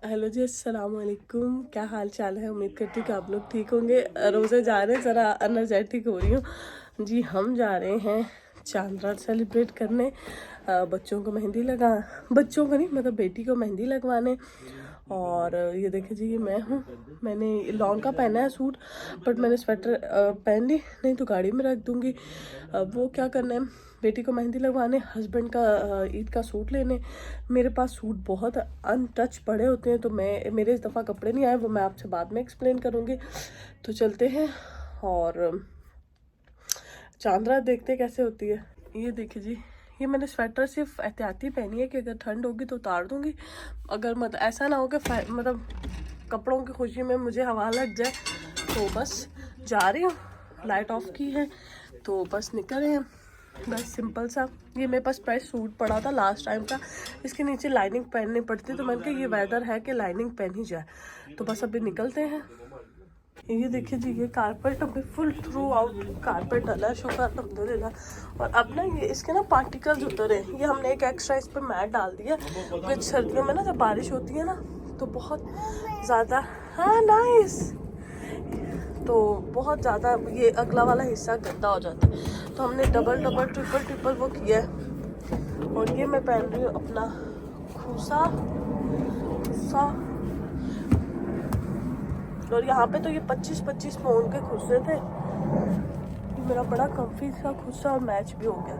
Hello जी, अस्सलाम वालेकुम। क्या हाल चाल है? उम्मीद करती हूँ कि आप लोग ठीक होंगे। रोज़े जा रहे हैं, ज़रा एनर्जेटिक हो रही हूँ जी। हम जा रहे हैं चांद रात सेलिब्रेट करने। बच्चों को मेहंदी लगा, बच्चों को नहीं मतलब बेटी को मेहंदी लगवाने। और ये देखिए जी, ये मैं हूँ। मैंने लॉन का पहना है सूट, बट मैंने स्वेटर पहन ली, नहीं तो गाड़ी में रख दूँगी। वो क्या करना है, बेटी को मेहंदी लगवाने, हस्बैंड का ईद का सूट लेने। मेरे पास सूट बहुत अनटच पड़े होते हैं, तो मेरे इस दफ़ा कपड़े नहीं आए, वो मैं आपसे बाद में एक्सप्लेन करूँगी। तो चलते हैं और चांद रात देखते हैं कैसे होती है। ये देखिए जी, ये मैंने स्वेटर सिर्फ एहतियाती पहनी है कि अगर ठंड होगी तो उतार दूँगी। अगर मतलब ऐसा ना हो कि मतलब कपड़ों की खुशी में मुझे हवा लग जाए। तो बस जा रही हूँ, लाइट ऑफ की है तो बस निकल रहे हैं। बस सिंपल सा, ये मेरे पास प्रेस सूट पड़ा था लास्ट टाइम का, इसके नीचे लाइनिंग पहननी पड़ती, तो मैंने कहा ये वेदर है कि लाइनिंग पहन ही जाए। तो बस अभी निकलते हैं। ये देखिए जी, ये कारपेट अभी फुल थ्रू आउट कारपेट डला है, शुक्र अल्हम्दुलिल्लाह। और अब ना ये इसके ना पार्टिकल्स उतरे हैं, ये हमने एक एक्स्ट्रा इस पर मैट डाल दिया, क्योंकि सर्दियों में ना जब बारिश होती है ना तो बहुत ज़्यादा, हाँ नाइस, तो बहुत ज़्यादा ये अगला वाला हिस्सा गंदा हो जाता है। तो हमने डबल डबल ट्रिपल ट्रिपल वो किया है। और ये मैं पहन रही हूँ अपना खूसा सा। और यहाँ पे तो ये 25-25 पाउंड के खुस्से थे। मेरा बड़ा कंफी सा खुस्सा और मैच भी हो गया।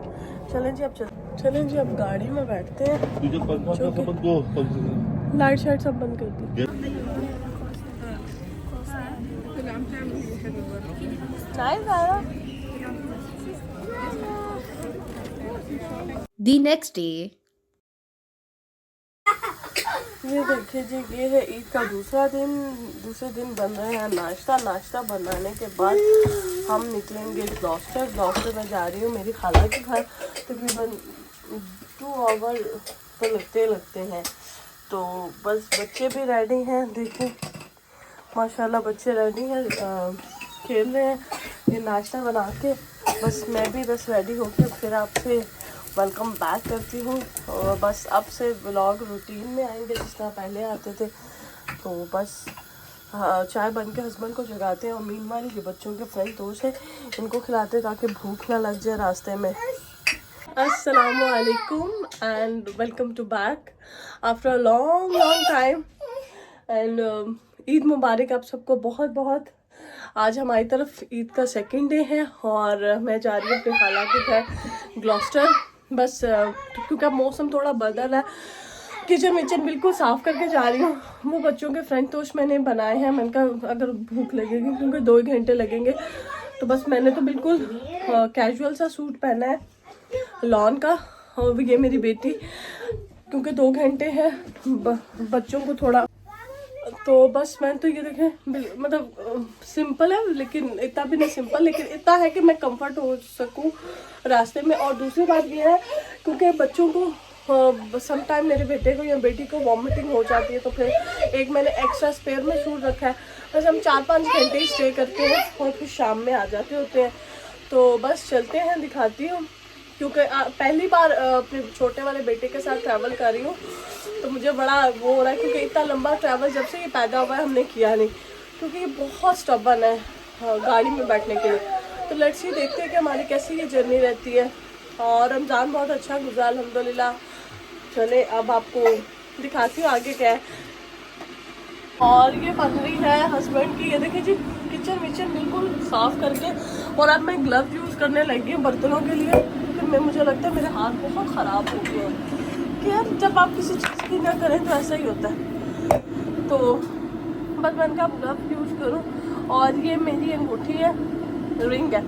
चलें जी अब गाड़ी में बैठते हैं। लाइट शाइट सब बंद कर दी। The next day. ये देखिए जी, ये है ईद का दूसरे दिन बन रहे हैं नाश्ता बनाने के बाद हम निकलेंगे ग्लॉस्टर में जा रही हूँ मेरी खाला के घर। तकरीबन 2 आवर तो लगते हैं। तो बस बच्चे भी रेडी हैं, देखें माशाल्लाह बच्चे रेडी हैं, खेल रहे हैं। ये नाश्ता बना के बस मैं भी बस रेडी होके फिर आपसे वेलकम बैक करती हूँ। और बस अब से व्लॉग रूटीन में आएंगे जिस तरह पहले आते थे। तो बस चाय बन के हस्बैंड को जगाते हैं और मीनवाइल ये बच्चों के फ्रेंड दोस्त हैं, इनको खिलाते ताकि भूख ना लग जाए रास्ते में। अस्सलाम वालेकुम and welcome to back after a long time. And Eid Mubarak आप सबको बहुत बहुत। आज हमारी तरफ ईद का सेकंड डे है और मैं जा रही हूँ अपने खाला के घर ग्लॉस्टर। बस क्योंकि अब मौसम थोड़ा बदल है, किचन विचन बिल्कुल साफ़ करके जा रही हूँ। वो बच्चों के फ्रेंच टोस्ट मैंने बनाए हैं, मैंने कहा अगर भूख लगेगी क्योंकि 2 घंटे लगेंगे। तो बस मैंने तो बिल्कुल कैजुअल सा सूट पहना है लॉन का। और ये मेरी बेटी, क्योंकि 2 घंटे है बच्चों को थोड़ा, तो बस मैं तो ये देखें मतलब सिंपल है, लेकिन इतना भी नहीं सिंपल, लेकिन इतना है कि मैं कंफर्ट हो सकूं रास्ते में। और दूसरी बात ये है क्योंकि बच्चों को सम टाइम मेरे बेटे को या बेटी को वॉमिटिंग हो जाती है, तो फिर एक मैंने एक्स्ट्रा स्पेयर में सूट रखा है। बस हम 4-5 घंटे ही स्टे करते हैं और फिर शाम में आ जाते होते हैं। तो बस चलते हैं, दिखाती हूँ, क्योंकि पहली बार अपने छोटे वाले बेटे के साथ ट्रैवल कर रही हूँ, तो मुझे बड़ा वो हो रहा है क्योंकि इतना लंबा ट्रैवल जब से ये पैदा हुआ है हमने किया नहीं, क्योंकि ये बहुत स्टबर्न है गाड़ी में बैठने के लिए। तो लेट्स सी, देखते हैं कि हमारी कैसी ये जर्नी रहती है। और रमज़ान बहुत अच्छा गुजरा अल्हम्दुलिल्लाह। चले अब आपको दिखाती हूँ आगे क्या है। और ये बन रही है हस्बैंड की, ये देखिए जी किचन विचन बिल्कुल साफ़ करके। और अब मैं ग्लव यूज़ करने लगी हूँ बर्तनों के लिए, क्योंकि मुझे लगता है मेरे हाथ बहुत ख़राब हो गए हैं कि यार जब आप किसी चीज़ की ना करें तो ऐसा ही होता है। तो बस मैंने कहा ग्लव यूज़ करूँ। और ये मेरी अंगूठी है, रिंग है,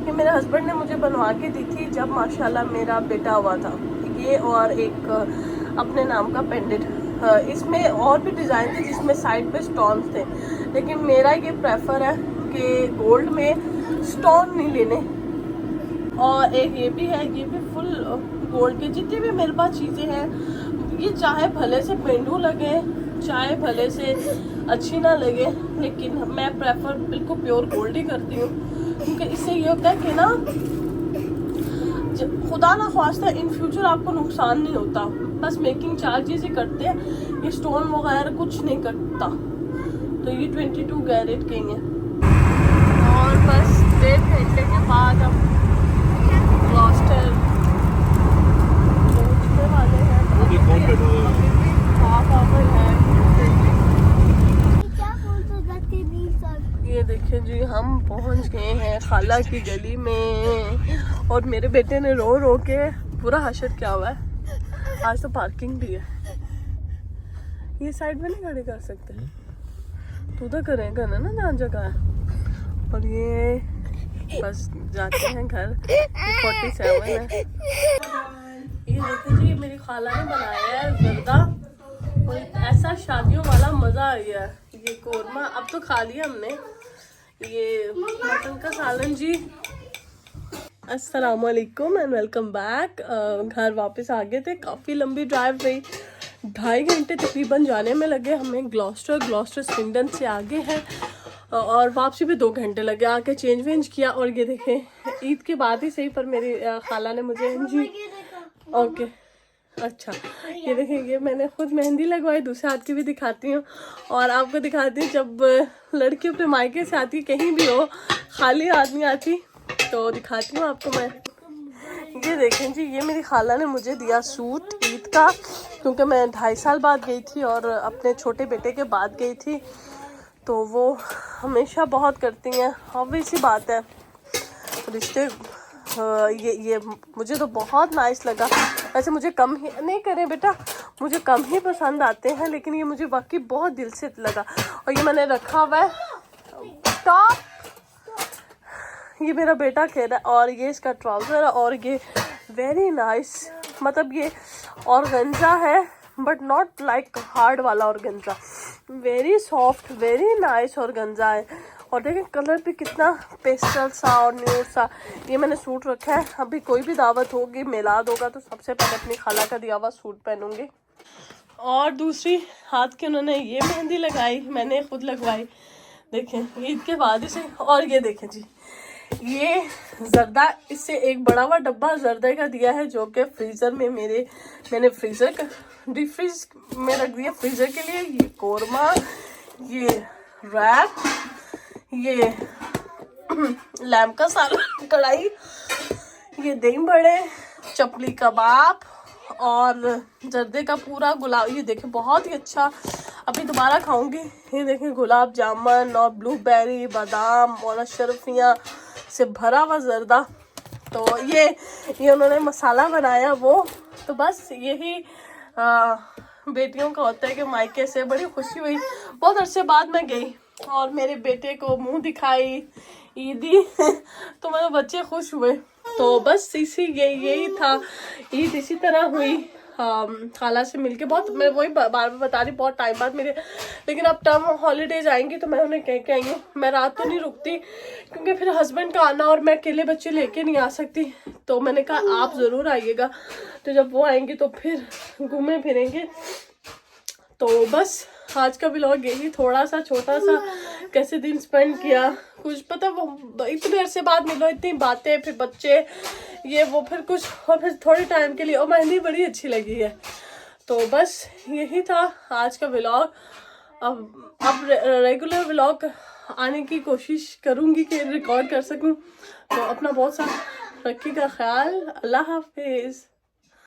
ये मेरे हस्बैंड ने मुझे बनवा के दी थी जब माशाल्लाह मेरा बेटा हुआ था। ये और एक अपने नाम का पेंडेंट, इसमें और भी डिज़ाइन थे जिसमें साइड पे स्टोन्स थे, लेकिन मेरा ये प्रेफर है कि गोल्ड में स्टोन नहीं लेने। और एक ये भी है, ये भी फुल गोल्ड के। जितनी भी मेरे पास चीज़ें हैं, ये चाहे भले से पेंडू लगे, चाहे भले से अच्छी ना लगे, लेकिन मैं प्रेफर बिल्कुल प्योर गोल्ड ही करती हूँ, क्योंकि इससे ये होता है कि ना खुदा ना ख्वास्ता इन फ्यूचर आपको नुकसान नहीं होता। बस मेकिंग चार्जेस ही कटते हैं, ये स्टोन वगैरह कुछ नहीं कटता। तो ये 22 कैरेट के हैं। और बस 1.5 घंटे के बाद हम ग्लॉस्टर पहुंचने वाले हैं। अभी भी हाफ आवर है। ये देखिए जी, हम पहुंच गए हैं खाला की गली में। और मेरे बेटे ने रो रो के पूरा हशर किया हुआ है। आज तो पार्किंग भी है, ये साइड में नहीं खड़े कर सकते, तो उधर करेंगे ना जहाँ जगह है। और ये बस जाते हैं घर। 47 है। ये देखिए जी, मेरी खाला ने बनाया है जर्दा, और ऐसा शादियों वाला मजा आ गया। ये कोरमा अब तो खा लिया हमने। ये मटन का सालन जी। अस्सलाम वालेकुम एंड वेलकम बैक। घर वापस आ गए थे, काफ़ी लंबी ड्राइव रही, 2.5 घंटे तकरीबन जाने में लगे हमें। ग्लॉस्टर स्विंडन से आगे है, और वापसी पे 2 घंटे लगे। आके चेंज वेंज किया। और ये देखें, ईद के बाद ही सही पर मेरी खाला ने मुझे जी ओके अच्छा, ये देखें, ये मैंने खुद मेहंदी लगवाई, दूसरे हाथ की भी दिखाती हूँ। और आपको दिखाती हूँ, जब लड़की अपने मायके से आती, कहीं भी हो, खाली हाथ नहीं आती, तो दिखाती हूँ आपको मैं। ये देखें जी, ये मेरी खाला ने मुझे दिया सूट ईद का, क्योंकि मैं 2.5 साल बाद गई थी और अपने छोटे बेटे के बाद गई थी। तो वो हमेशा बहुत करती हैं, ऑब्वियस सी बात है, रिश्ते। ये मुझे तो बहुत नाइस लगा। वैसे मुझे कम ही नहीं करें बेटा, मुझे कम ही पसंद आते हैं, लेकिन ये मुझे वाकई बहुत दिल से लगा। और ये मैंने रखा हुआ है टॉप, ये मेरा बेटा कह रहा है। और ये इसका ट्राउज़र है, और ये वेरी नाइस, मतलब ये ऑर्गेन्जा है, बट नॉट लाइक हार्ड वाला organza, very soft very nice organza है। और देखें कलर भी कितना पेस्टल सा और न्यूड सा। ये मैंने सूट रखा है, अभी कोई भी दावत होगी, मिलाद होगा, तो सबसे पहले अपनी खाला का दिया हुआ सूट पहनूंगी। और दूसरी हाथ के उन्होंने ये मेहंदी लगाई, मैंने खुद लगवाई। देखें ईद के बाद ही से। और ये देखें जी, ये जर्दा, इससे एक बड़ा हुआ डब्बा जर्दे का दिया है, जो कि फ्रीज़र में मैंने फ्रीज़र का डीप फ्रीज में रख दिया फ्रीज़र के लिए। ये कोरमा, ये रैप, ये लैम्प का सालन, कढ़ाई, ये दही बड़े, चपली कबाब, और जर्दे का पूरा गुलाब। ये देखें बहुत ही अच्छा, अभी दोबारा खाऊंगी। ये देखें गुलाब जामुन और ब्लूबेरी, बादाम और अशरफियाँ से भरा हुआ जर्दा। तो ये उन्होंने मसाला बनाया वो। तो बस यही बेटियों का होता है कि मायके से बड़ी खुशी हुई। बहुत अरसे बाद मैं गई और मेरे बेटे को मुंह दिखाई ईदी तो मतलब बच्चे खुश हुए। तो बस यही था, ईद इसी तरह हुई। खाला से मिलके बहुत, मैं वही बार बार बता रही, बहुत टाइम बाद मेरे, लेकिन अब टर्म हॉलीडेज आएंगी तो मैं उन्हें कह के आई हूँ। मैं रात तो नहीं रुकती, क्योंकि फिर हस्बैंड का आना और मैं अकेले बच्चे लेके नहीं आ सकती। तो मैंने कहा आप ज़रूर आइएगा, तो जब वो आएंगी तो फिर घूमे फिरेंगे। तो बस आज का व्लॉग यही, थोड़ा सा छोटा सा, कैसे दिन स्पेंड किया, कुछ पता, वो इतनी देर से बाद मिलो, इतनी बातें, फिर बच्चे, ये वो, फिर कुछ, और फिर थोड़े टाइम के लिए। और मेहंदी बड़ी अच्छी लगी है। तो बस यही था आज का व्लॉग। अब रेगुलर व्लॉग आने की कोशिश करूँगी कि रिकॉर्ड कर सकूँ। तो अपना बहुत सा रखिएगा ख्याल। अल्लाह हाफिज़।